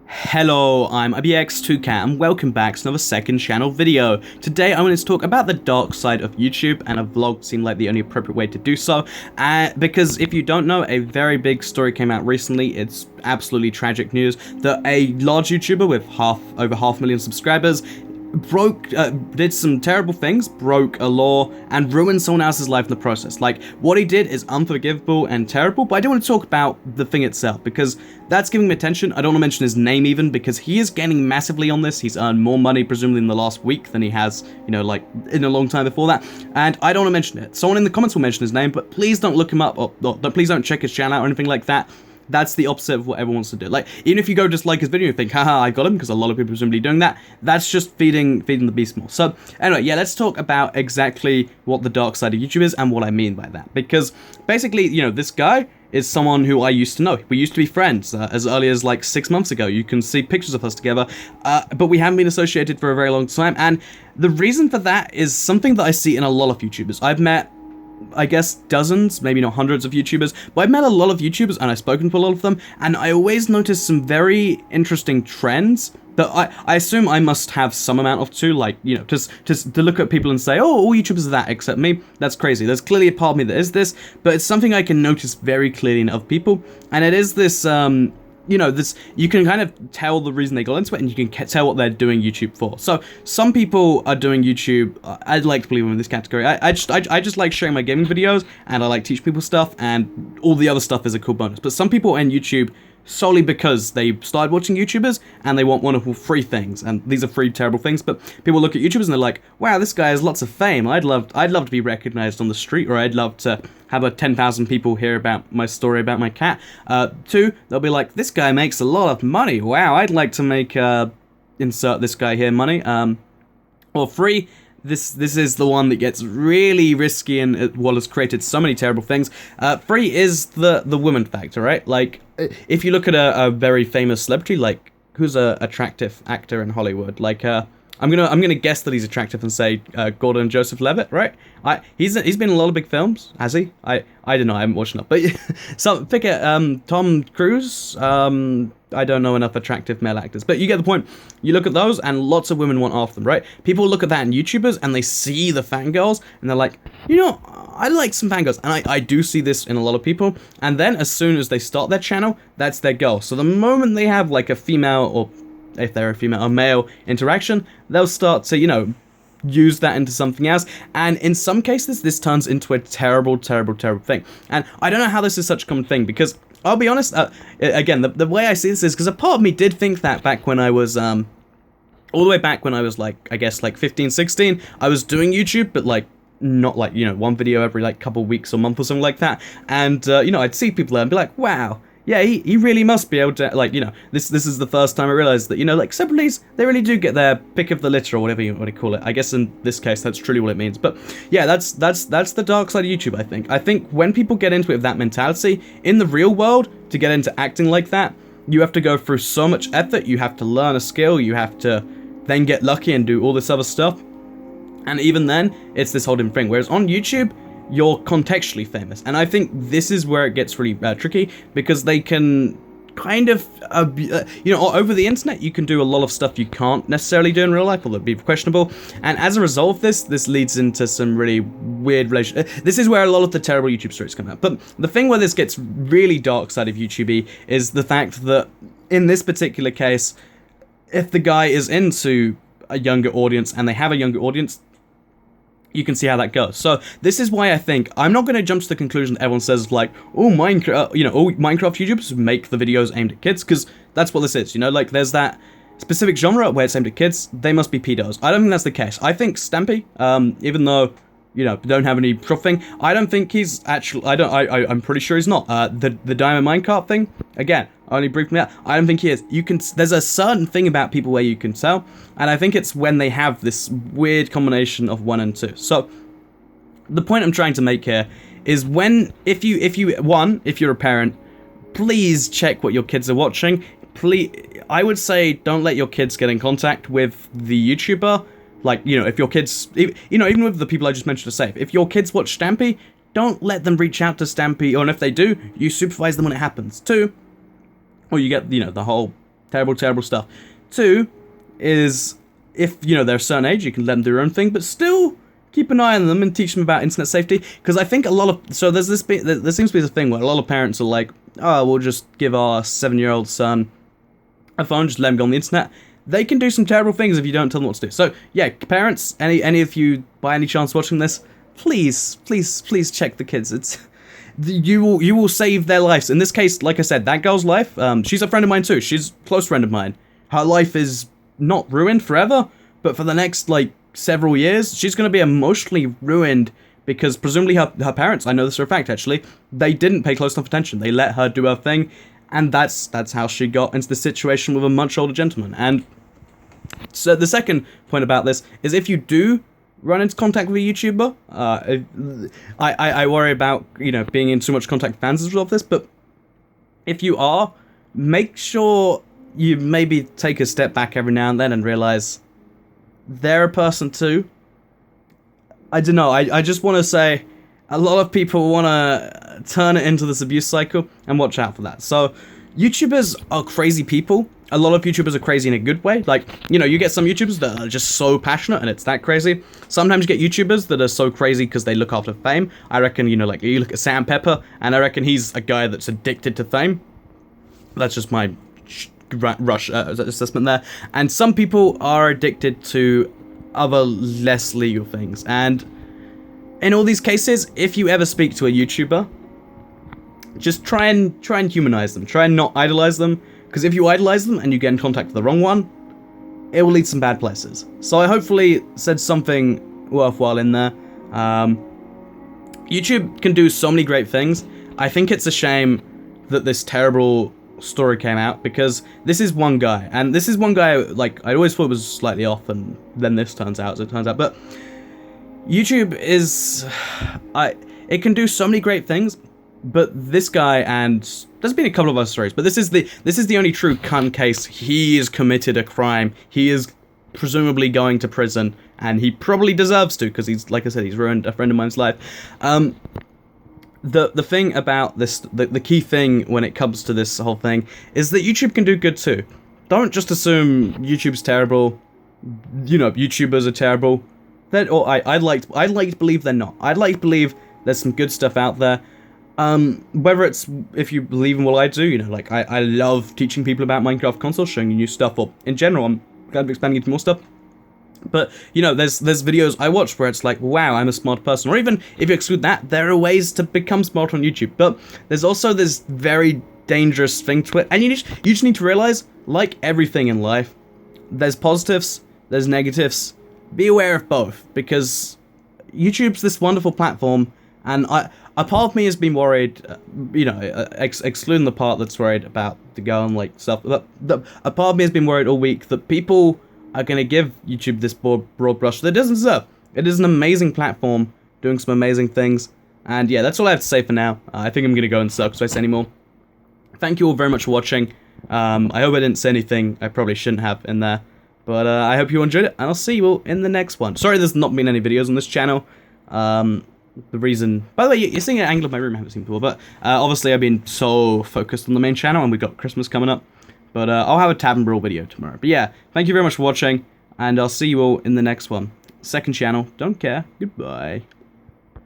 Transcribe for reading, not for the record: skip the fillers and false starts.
Hello, I'm IBX2Cat and welcome back to another second channel video. Today I wanted to talk about the dark side of YouTube, and a vlog seemed like the only appropriate way to do so, because if you don't know, a very big story came out recently. It's absolutely tragic news that a large YouTuber with over half a million subscribers did some terrible things, broke a law, and ruined someone else's life in the process. Like, what he did is unforgivable and terrible, but I don't want to talk about the thing itself, because that's giving him attention. I don't want to mention his name even, because he is gaining massively on this. He's earned more money, presumably in the last week, than he has, like, in a long time before that, and I don't want to mention it. Someone in the comments will mention his name, but please don't look him up, or please don't check his channel out or anything like that. That's the opposite of what everyone wants to do. Like, even if you go just like his video and think, haha, I got him, because a lot of people are presumably doing that, that's just feeding the beast more. So, anyway, yeah, let's talk about exactly what the dark side of YouTube is and what I mean by that. Because, basically, this guy is someone who I used to know. We used to be friends as early as, like, 6 months ago. You can see pictures of us together, but we haven't been associated for a very long time, and the reason for that is something that I see in a lot of YouTubers. I've met, I guess, dozens, maybe not hundreds of YouTubers, but I've met a lot of YouTubers and I've spoken to a lot of them, and I always notice some very interesting trends that I assume I must have some amount of too, like, just to look at people and say, oh, all YouTubers are that except me. That's crazy. There's clearly a part of me that is this, but it's something I can notice very clearly in other people, and it is this, you can kind of tell the reason they got into it, and you can tell what they're doing YouTube for. So, some people are doing YouTube, I'd like to believe them in this category. I just like sharing my gaming videos, and I like teach people stuff, and all the other stuff is a cool bonus. But some people end YouTube solely because they started watching YouTubers, and they want wonderful free things, and these are free terrible things, but people look at YouTubers and they're like, wow, this guy has lots of fame, I'd love to be recognized on the street, or I'd love to have 10,000 people hear about my story about my cat. Two, they'll be like, this guy makes a lot of money, wow, I'd like to make, insert this guy here money. Or three, this is the one that gets really risky and has created so many terrible things. Three is the woman factor, right? Like, if you look at a very famous celebrity, like, who's a attractive actor in Hollywood, like, I'm gonna guess that he's attractive and say Gordon Joseph Levitt, right? He's been in a lot of big films, has he? I don't know, I haven't watched enough. But so pick it, Tom Cruise. I don't know enough attractive male actors, but you get the point. You look at those, and lots of women want after them, right? People look at that in YouTubers, and they see the fangirls, and they're like, I like some fangirls, and I do see this in a lot of people. And then as soon as they start their channel, that's their goal. So the moment they have like a female, or if they're a female or male interaction, they'll start to, use that into something else, and in some cases, this turns into a terrible, terrible, terrible thing. And I don't know how this is such a common thing, because I'll be honest, again, the way I see this is because a part of me did think that back when I was, all the way back when I was, like, I guess, like, 15, 16, I was doing YouTube, but, like, not, like, one video every, like, couple weeks or month or something like that, and, I'd see people there and be like, wow, yeah, he really must be able to, like, this is the first time I realized that, like, celebrities, they really do get their pick of the litter, or whatever you want to call it. I guess in this case, that's truly what it means. But, yeah, that's the dark side of YouTube, I think. I think when people get into it with that mentality, in the real world, to get into acting like that, you have to go through so much effort, you have to learn a skill, you have to then get lucky and do all this other stuff. And even then, it's this whole different thing. Whereas on YouTube, you're contextually famous, and I think this is where it gets really tricky, because they can kind of, over the internet, you can do a lot of stuff you can't necessarily do in real life, or that'd be questionable, and as a result of this leads into some really weird relationships. This is where a lot of the terrible YouTube stories come out. But the thing where this gets really dark side of YouTube is the fact that, in this particular case, if the guy is into a younger audience, and they have a younger audience, you can see how that goes. So this is why I think I'm not going to jump to the conclusion that everyone says, like, oh, Minecraft, all Minecraft YouTubers make the videos aimed at kids, because that's what this is. Like, there's that specific genre where it's aimed at kids. They must be pedos. I don't think that's the case. I think Stampy, even though don't have any proof thing, I don't think he's actually. I'm pretty sure he's not. The Diamond Minecart thing, again, only briefed me out. I don't think he is. There's a certain thing about people where you can tell, and I think it's when they have this weird combination of 1 and 2. So, the point I'm trying to make here is if you're a parent, please check what your kids are watching. Please, I would say, don't let your kids get in contact with the YouTuber. Like, if your kids, even with the people I just mentioned are safe, if your kids watch Stampy, don't let them reach out to Stampy, or if they do, you supervise them when it happens. 2, or you get, the whole Terrible, terrible stuff. 2 is, if, you know, they're a certain age, you can let them do their own thing, but still keep an eye on them and teach them about internet safety, because I think a lot of, so there seems to be this thing where a lot of parents are like, oh, we'll just give our 7-year-old son a phone, just let him go on the internet. They can do some terrible things if you don't tell them what to do. So, yeah, parents, any of you, by any chance watching this, please check the kids. It's, you will save their lives. In this case, like I said, that girl's life, she's a friend of mine too. She's a close friend of mine. Her life is not ruined forever, but for the next, like, several years, she's going to be emotionally ruined because presumably her parents, I know this for a fact actually, they didn't pay close enough attention. They let her do her thing, and that's how she got into the situation with a much older gentleman. And so the second point about this is, if you do run into contact with a YouTuber, I worry about, you know, being in too much contact with fans as well of this, but if you are, make sure you maybe take a step back every now and then and realize they're a person too. I don't know, I just want to say, a lot of people want to turn it into this abuse cycle, and watch out for that. So, YouTubers are crazy people. A lot of YouTubers are crazy in a good way. Like, you know, you get some YouTubers that are just so passionate and it's that crazy. Sometimes you get YouTubers that are so crazy because they look after fame. I reckon, you know, like, you look at Sam Pepper, and I reckon he's a guy that's addicted to fame. That's just my rush assessment there. And some people are addicted to other less legal things. And in all these cases, if you ever speak to a YouTuber, just try and humanize them. Try and not idolize them, because if you idolize them and you get in contact with the wrong one, it will lead some bad places. So I hopefully said something worthwhile in there. YouTube can do so many great things. I think it's a shame that this terrible story came out, because this is one guy, and this is one guy, like, I always thought was slightly off, and then this turns out as it turns out. But YouTube is, it can do so many great things, but this guy, and there's been a couple of other stories, but this is the only true cunt case. He has committed a crime. He is presumably going to prison, and he probably deserves to, because he's, like I said, he's ruined a friend of mine's life. The thing about this, the key thing when it comes to this whole thing, is that YouTube can do good too. Don't just assume YouTube's terrible. You know, YouTubers are terrible. I'd like to believe they're not. I'd like to believe there's some good stuff out there. Whether it's, if you believe in what I do, you know, like, I love teaching people about Minecraft consoles, showing you new stuff, or in general, I'm glad to be expanding into more stuff. But, you know, there's videos I watch where it's like, wow, I'm a smart person. Or even, if you exclude that, there are ways to become smart on YouTube. But there's also this very dangerous thing to it. And you just need to realize, like everything in life, there's positives, there's negatives. Be aware of both, because YouTube's this wonderful platform, and a part of me has been worried, you know, excluding the part that's worried about the girl and, like, stuff, but a part of me has been worried all week that people are going to give YouTube this broad brush that it doesn't deserve. It is an amazing platform, doing some amazing things, and yeah, that's all I have to say for now. I think I'm going to go in circles if I say anymore. Thank you all very much for watching. I hope I didn't say anything I probably shouldn't have in there, but I hope you enjoyed it, and I'll see you all in the next one. Sorry there's not been any videos on this channel. The reason, by the way, you're seeing an angle of my room I haven't seen before, but obviously I've been so focused on the main channel, and we've got Christmas coming up. But I'll have a Tab and Brawl video tomorrow. But yeah, thank you very much for watching, and I'll see you all in the next one. Second channel, don't care. Goodbye.